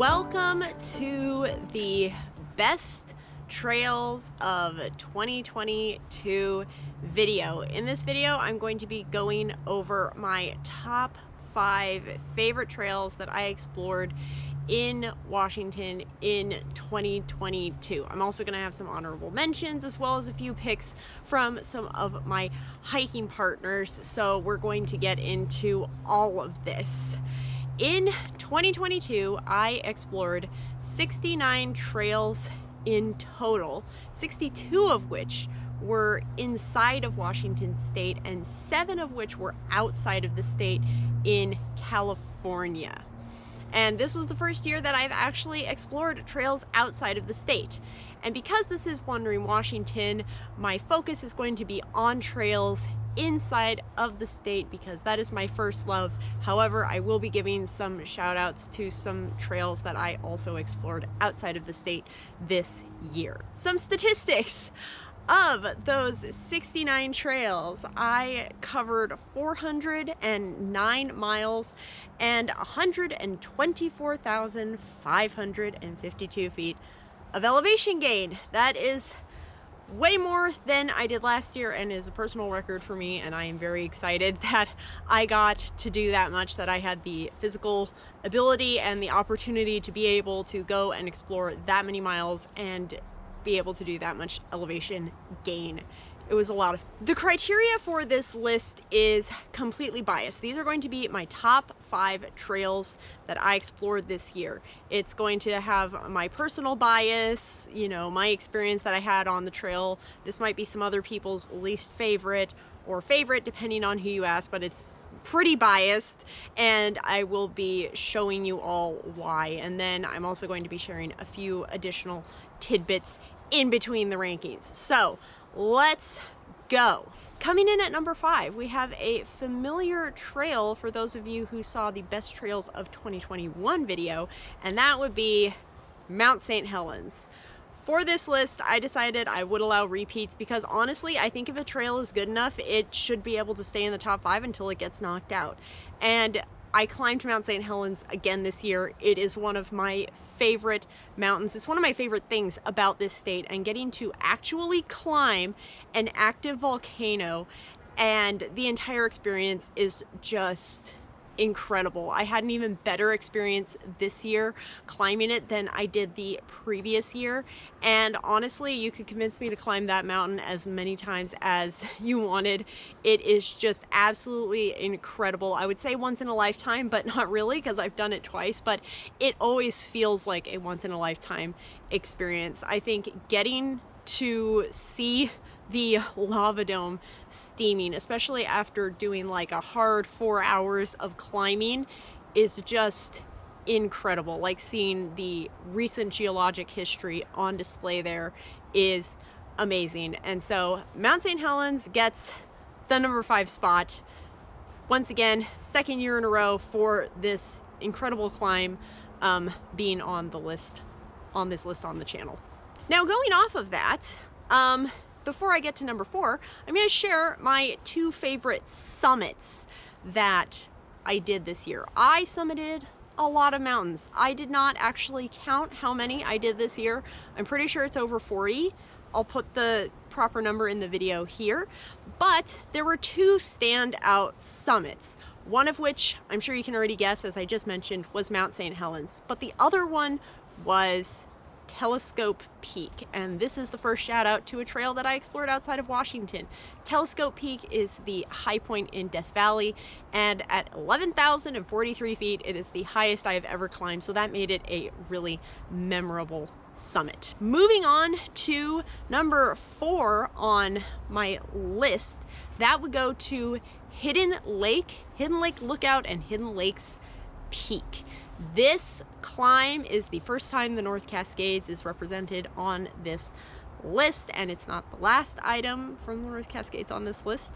Welcome to the best trails of 2022 video. In this video, I'm going to be going over my top 5 favorite trails that I explored in Washington in 2022. I'm also going to have some honorable mentions as well as a few picks from some of my hiking partners. So we're going to get into all of this. In 2022, I explored 69 trails in total, 62 of which were inside of Washington state and 7 of which were outside of the state in California. And this was the first year that I've actually explored trails outside of the state. And because this is Wandering Washington, my focus is going to be on trails inside of the state because that is my first love. However, I will be giving some shout outs to some trails that I also explored outside of the state this year. Some statistics. Of those 69 trails, I covered 409 miles and 124,552 feet of elevation gain. That is way more than I did last year and is a personal record for me, and I am very excited that I got to do that much, that I had the physical ability and the opportunity to be able to go and explore that many miles and be able to do that much elevation gain. It was a lot of... The criteria for this list is completely biased. These are going to be my top 5 trails that I explored this year. It's going to have my personal bias, you know, my experience that I had on the trail. This might be some other people's least favorite or favorite, depending on who you ask, but it's pretty biased, and I will be showing you all why. And then I'm also going to be sharing a few additional tidbits in between the rankings. So let's go. Coming in at number 5, we have a familiar trail for those of you who saw the best trails of 2021 video, and that would be Mount St. Helens. For this list, I decided I would allow repeats because honestly, I think if a trail is good enough, it should be able to stay in the top 5 until it gets knocked out. And I climbed Mount St. Helens again this year. It is one of my favorite mountains. It's one of my favorite things about this state, and getting to actually climb an active volcano and the entire experience is just incredible. I had an even better experience this year climbing it than I did the previous year, and honestly, you could convince me to climb that mountain as many times as you wanted. It is just absolutely incredible. I would say once in a lifetime, but not really, because I've done it twice, but it always feels like a once in a lifetime experience. I think getting to see the lava dome steaming, especially after doing like a hard 4 hours of climbing, is just incredible. Like, seeing the recent geologic history on display there is amazing. And so Mount St. Helens gets the number 5 spot. Once again, second year in a row for this incredible climb being on the list, on this list on the channel. Now, going off of that, before I get to number 4, I'm going to share my 2 favorite summits that I did this year. I summited a lot of mountains. I did not actually count how many I did this year. I'm pretty sure it's over 40. I'll put the proper number in the video here. But there were 2 standout summits, one of which I'm sure you can already guess, as I just mentioned, was Mount St. Helens. But the other one was Telescope Peak, and this is the first shout out to a trail that I explored outside of Washington. Telescope Peak is the high point in Death Valley, and at 11,043 feet, it is the highest I have ever climbed, so that made it a really memorable summit. Moving on to number 4 on my list, that would go to Hidden Lake Lookout and Hidden Lakes Peak. This climb is the first time the North Cascades is represented on this list, and it's not the last item from the North Cascades on this list.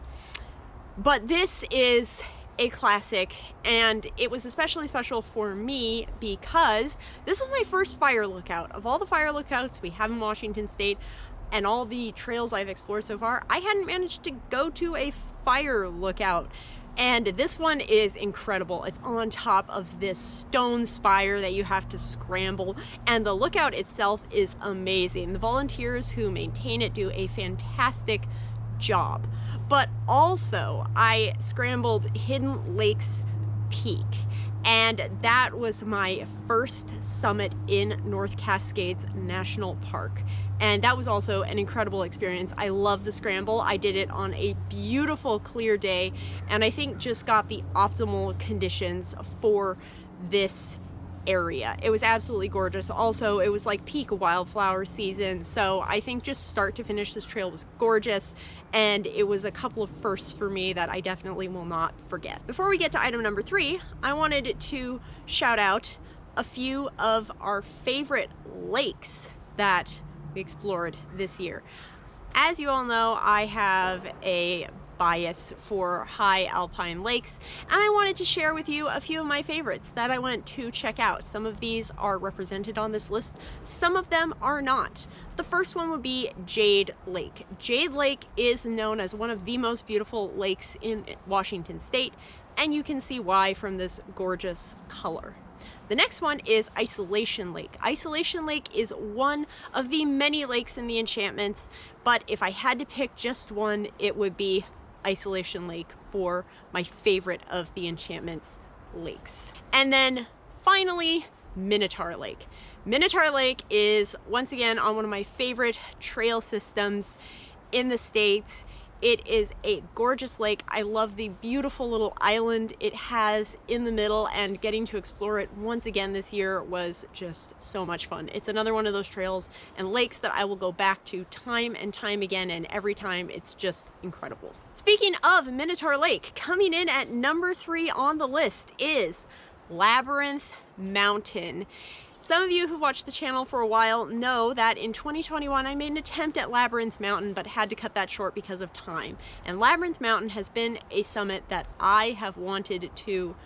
But this is a classic, and it was especially special for me because this was my first fire lookout. Of all the fire lookouts we have in Washington state and all the trails I've explored so far, I hadn't managed to go to a fire lookout. And this one is incredible. It's on top of this stone spire that you have to scramble, and the lookout itself is amazing. The volunteers who maintain it do a fantastic job. But also, I scrambled Hidden Lakes Peak, and that was my first summit in North Cascades National Park. And that was also an incredible experience. I love the scramble. I did it on a beautiful clear day, and I think just got the optimal conditions for this area. It was absolutely gorgeous. Also, it was like peak wildflower season, so I think just start to finish this trail was gorgeous, and it was a couple of firsts for me that I definitely will not forget. Before we get to item number 3, I wanted to shout out a few of our favorite lakes that we explored this year. As you all know, I have a bias for high alpine lakes, and I wanted to share with you a few of my favorites that I went to check out. Some of these are represented on this list, some of them are not. The first one would be Jade Lake. Jade Lake is known as one of the most beautiful lakes in Washington State, and you can see why from this gorgeous color. The next one is Isolation Lake. Isolation Lake is one of the many lakes in the enchantments, but if I had to pick just one, it would be Isolation Lake for my favorite of the enchantments lakes. And then finally, Minotaur Lake. Minotaur Lake is once again on one of my favorite trail systems in the States. It is a gorgeous lake. I love the beautiful little island it has in the middle, and getting to explore it once again this year was just so much fun. It's another one of those trails and lakes that I will go back to time and time again, and every time it's just incredible. Speaking of Minotaur Lake, coming in at number 3 on the list is Labyrinth Mountain. Some of you who've watched the channel for a while know that in 2021 I made an attempt at Labyrinth Mountain, but had to cut that short because of time. And Labyrinth Mountain has been a summit that I have wanted to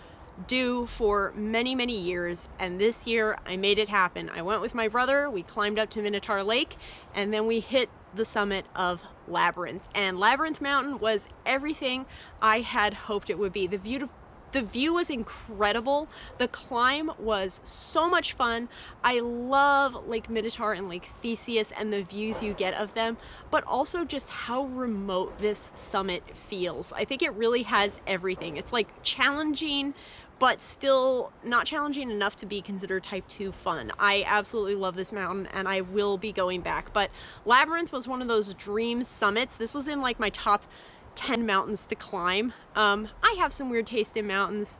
do for many, many years, and this year I made it happen. I went with my brother, we climbed up to Minotaur Lake, and then we hit the summit of Labyrinth. And Labyrinth Mountain was everything I had hoped it would be. The view was incredible. The climb was so much fun. I love Lake Minotaur and Lake Theseus and the views you get of them, but also just how remote this summit feels. I think it really has everything. It's like challenging, but still not challenging enough to be considered type 2 fun. I absolutely love this mountain, and I will be going back. But Labyrinth was one of those dream summits. This was in like my top 10 mountains to climb. I have some weird taste in mountains,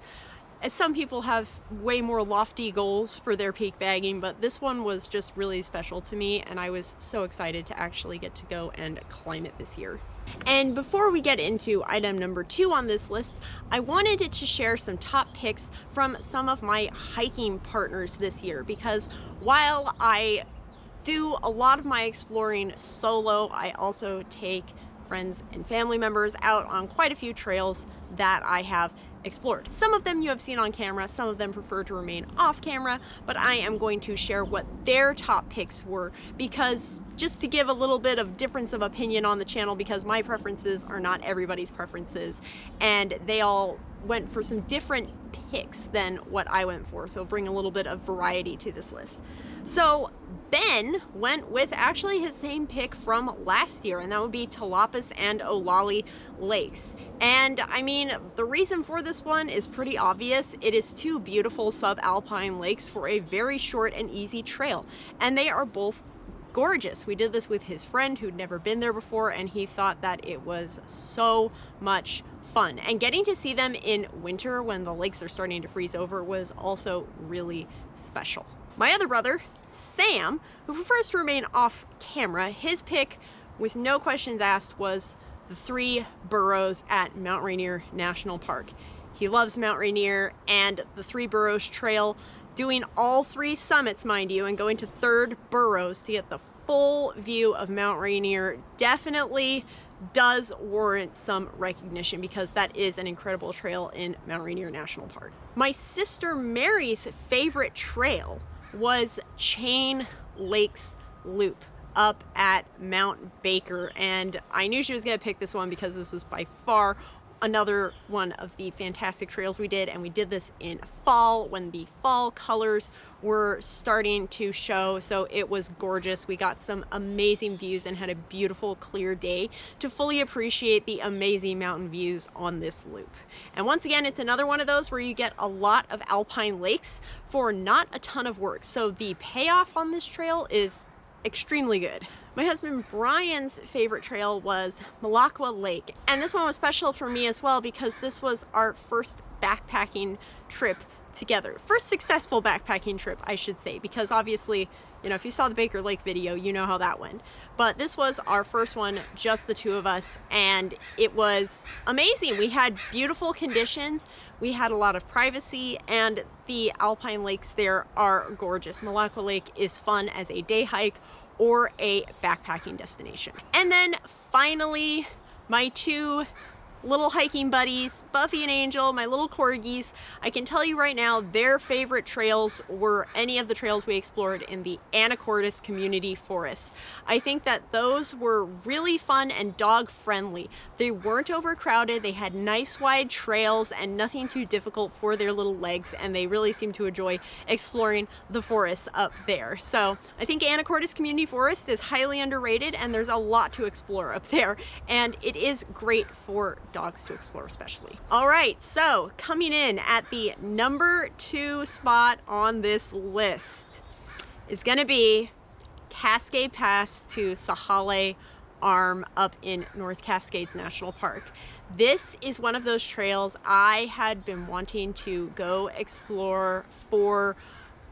as some people have way more lofty goals for their peak bagging, but this one was just really special to me, and I was so excited to actually get to go and climb it this year. And before we get into item number 2 on this list, I wanted to share some top picks from some of my hiking partners this year, because while I do a lot of my exploring solo, I also take friends and family members out on quite a few trails that I have explored. Some of them you have seen on camera, some of them prefer to remain off camera, but I am going to share what their top picks were, because just to give a little bit of difference of opinion on the channel, because my preferences are not everybody's preferences, and they all went for some different picks than what I went for, so bring a little bit of variety to this list. So Ben went with actually his same pick from last year, and that would be Talapas and Olali Lakes. And I mean, the reason for this one is pretty obvious. It is 2 beautiful subalpine lakes for a very short and easy trail, and they are both gorgeous. We did this with his friend who'd never been there before, and he thought that it was so much fun. And getting to see them in winter when the lakes are starting to freeze over was also really special. My other brother, Sam, who prefers to remain off camera, his pick, with no questions asked, was the 3 burrows at Mount Rainier National Park. He loves Mount Rainier and the 3 Burrows Trail, doing all 3 summits, mind you, and going to 3rd Burrows to get the full view of Mount Rainier definitely does warrant some recognition, because that is an incredible trail in Mount Rainier National Park. My sister Mary's favorite trail was Chain Lakes Loop up at Mount Baker, and I knew she was gonna pick this one because this was by far another one of the fantastic trails we did, and we did this in fall when the fall colors were starting to show, so it was gorgeous. We got some amazing views and had a beautiful clear day to fully appreciate the amazing mountain views on this loop. And once again, it's another one of those where you get a lot of alpine lakes for not a ton of work, so the payoff on this trail is extremely good. My husband Brian's favorite trail was Lilac Lake, and this one was special for me as well because this was our first backpacking trip together. First successful backpacking trip, I should say, because obviously, you know, if you saw the Baker Lake video, you know how that went. But this was our first one, just the two of us, and it was amazing. We had beautiful conditions, we had a lot of privacy, and the alpine lakes there are gorgeous. Lilac Lake is fun as a day hike or a backpacking destination. And then finally, my two little hiking buddies, Buffy and Angel, my little corgis, I can tell you right now, their favorite trails were any of the trails we explored in the Anacortes Community Forests. I think that those were really fun and dog friendly. They weren't overcrowded, they had nice wide trails and nothing too difficult for their little legs, and they really seemed to enjoy exploring the forests up there. So I think Anacortes Community Forest is highly underrated, and there's a lot to explore up there, and it is great for dogs to explore especially. All right, so coming in at the number 2 spot on this list is gonna be Cascade Pass to Sahalee Arm up in North Cascades National Park. This is one of those trails I had been wanting to go explore for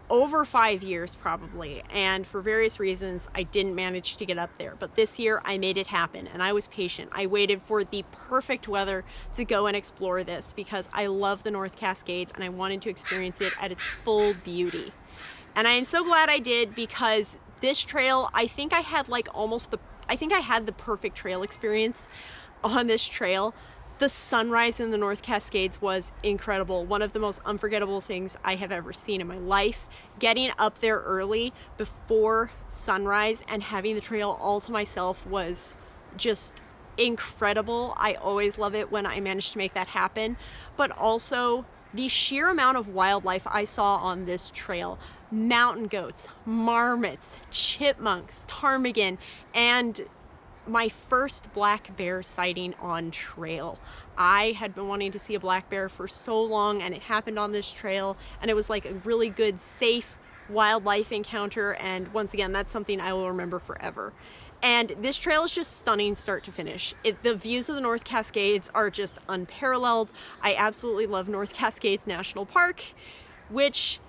over 5 years probably, and for various reasons I didn't manage to get up there, but this year I made it happen, and I was patient. I waited for the perfect weather to go and explore this because I love the North Cascades and I wanted to experience it at its full beauty. And I am so glad I did, because this trail, I think I had like I had the perfect trail experience on this trail. The sunrise in the North Cascades was incredible. One of the most unforgettable things I have ever seen in my life. Getting up there early before sunrise and having the trail all to myself was just incredible. I always love it when I manage to make that happen. But also the sheer amount of wildlife I saw on this trail. Mountain goats, marmots, chipmunks, ptarmigan, and my first black bear sighting on trail. I had been wanting to see a black bear for so long, and it happened on this trail, and it was like a really good, safe wildlife encounter, and once again, that's something I will remember forever. And this trail is just stunning start to finish. The views of the North Cascades are just unparalleled. I absolutely love North Cascades National Park, which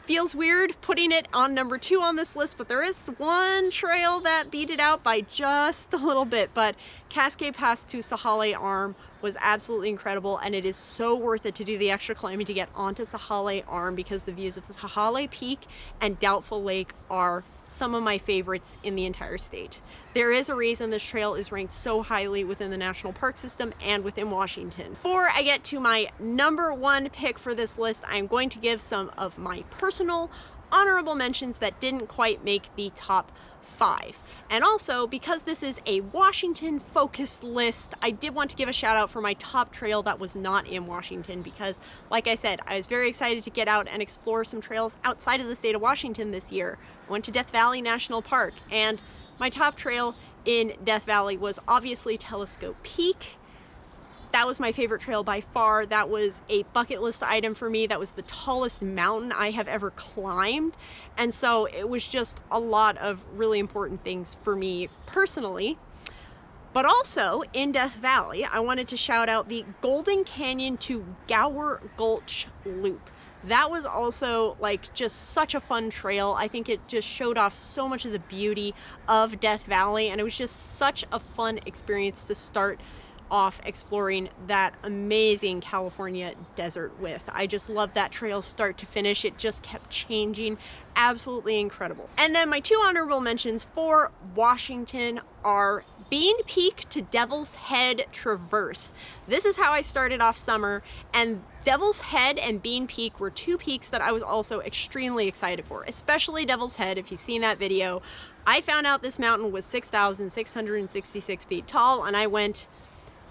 feels weird putting it on number 2 on this list, but there is one trail that beat it out by just a little bit. But Cascade Pass to Sahalee Arm was absolutely incredible, and it is so worth it to do the extra climbing to get onto Sahalee Arm, because the views of the Sahalee Peak and Doubtful Lake are some of my favorites in the entire state. There is a reason this trail is ranked so highly within the national park system and within Washington. Before I get to my number 1 pick for this list, I'm going to give some of my personal honorable mentions that didn't quite make the top 5. And also, because this is a Washington focused list, I did want to give a shout out for my top trail that was not in Washington, because like I said, I was very excited to get out and explore some trails outside of the state of Washington this year. I went to Death Valley National Park, and my top trail in Death Valley was obviously Telescope Peak. That was my favorite trail by far. That was a bucket list item for me. That was the tallest mountain I have ever climbed. And so it was just a lot of really important things for me personally. But also in Death Valley, I wanted to shout out the Golden Canyon to Gower Gulch Loop. That was also like just such a fun trail. I think it just showed off so much of the beauty of Death Valley, and it was just such a fun experience to start off exploring that amazing California desert with. I just love that trail start to finish. It just kept changing. Absolutely incredible. And then my 2 honorable mentions for Washington are Bean Peak to Devil's Head Traverse. This is how I started off summer, and Devil's Head and Bean Peak were 2 peaks that I was also extremely excited for, especially Devil's Head. If you've seen that video, I found out this mountain was 6,666 feet tall, and I went,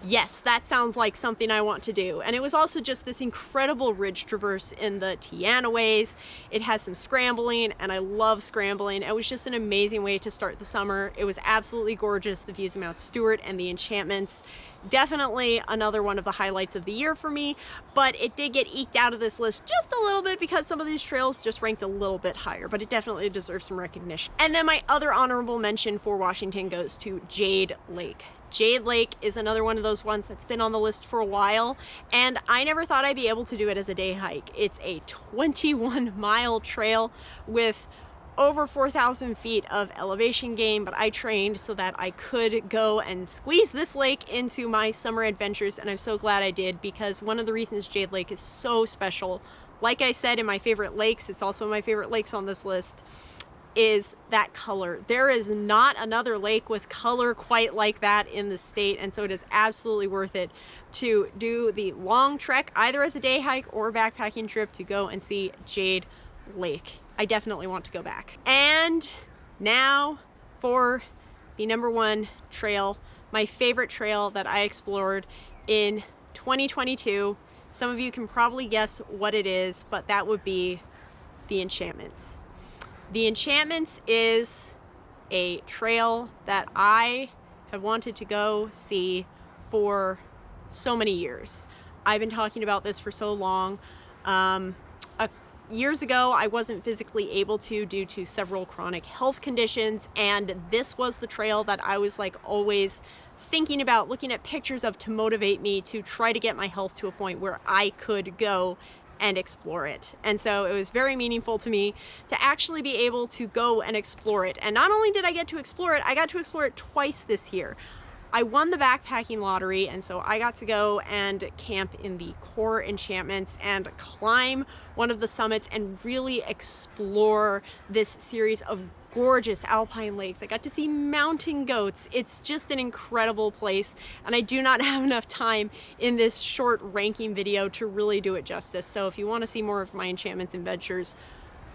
Yes, that sounds like something I want to do. And it was also just this incredible ridge traverse in the Tiana ways. It has some scrambling, and I love scrambling. It was just an amazing way to start the summer. It was absolutely gorgeous. The views of Mount Stewart and the enchantments. Definitely another one of the highlights of the year for me, but it did get eked out of this list just a little bit because some of these trails just ranked a little bit higher, but it definitely deserves some recognition. And then my other honorable mention for Washington goes to Jade Lake. Jade Lake is another one of those ones that's been on the list for a while, and I never thought I'd be able to do it as a day hike. It's a 21-mile trail with over 4,000 feet of elevation gain, but I trained so that I could go and squeeze this lake into my summer adventures, and I'm so glad I did, because one of the reasons Jade Lake is so special, like I said in my favorite lakes, it's also my favorite lakes on this list, is that color. There is not another lake with color quite like that in the state, and so it is absolutely worth it to do the long trek, either as a day hike or a backpacking trip, to go and see Jade Lake. I definitely want to go back. And now for the #1 trail, my favorite trail that I explored in 2022. Some of you can probably guess what it is, but that would be the Enchantments. The Enchantments is a trail that I have wanted to go see for so many years. I've been talking about this for so long. Years ago, I wasn't physically able to due to several chronic health conditions, and this was the trail that I was like always thinking about, looking at pictures of, to motivate me to try to get my health to a point where I could go and explore it. And so it was very meaningful to me to actually be able to go and explore it. And not only did I get to explore it, I got to explore it twice this year. I won the backpacking lottery, and so I got to go and camp in the core enchantments and climb one of the summits and really explore this series of gorgeous alpine lakes. I got to see mountain goats. It's just an incredible place, and I do not have enough time in this short ranking video to really do it justice. So if you want to see more of my enchantments adventures,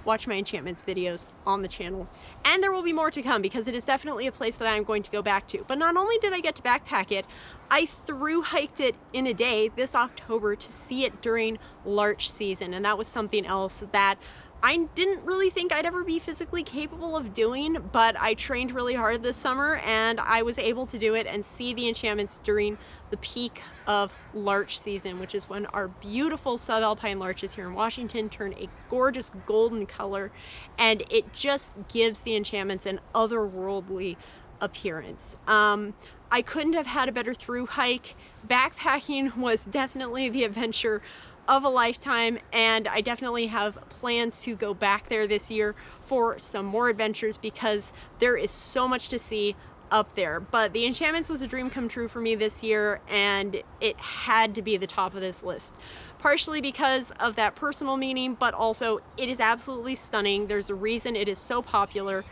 watch my enchantments videos on the channel. And there will be more to come, because it is definitely a place that I'm going to go back to. But not only did I get to backpack it, I thru hiked it in a day this October to see it during larch season, and that was something else that I didn't really think I'd ever be physically capable of doing, but I trained really hard this summer and I was able to do it and see the enchantments during the peak of larch season, which is when our beautiful subalpine larches here in Washington turn a gorgeous golden color, and it just gives the enchantments an otherworldly appearance. I couldn't have had a better through hike. Backpacking was definitely the adventure of a lifetime, and I definitely have plans to go back there this year for some more adventures, because there is so much to see up there. But the enchantments was a dream come true for me this year, and it had to be the top of this list, partially because of that personal meaning, but also it is absolutely stunning. There's a reason it is so popular,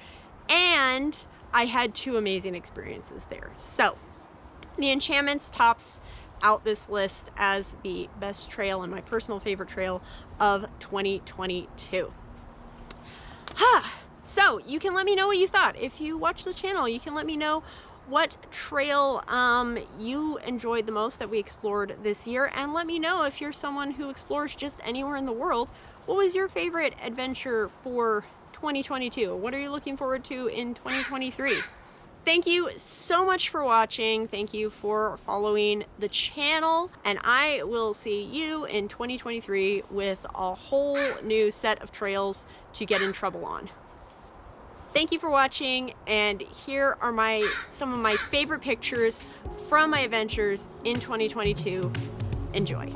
and I had 2 amazing experiences there. So the enchantments tops out this list as the best trail and my personal favorite trail of 2022. So you can let me know what you thought. If you watch the channel, you can let me know what trail you enjoyed the most that we explored this year, and let me know if you're someone who explores just anywhere in the world. What was your favorite adventure for 2022? What are you looking forward to in 2023? Thank you so much for watching. Thank you for following the channel, and I will see you in 2023 with a whole new set of trails to get in trouble on. Thank you for watching, and here are some of my favorite pictures from my adventures in 2022. Enjoy.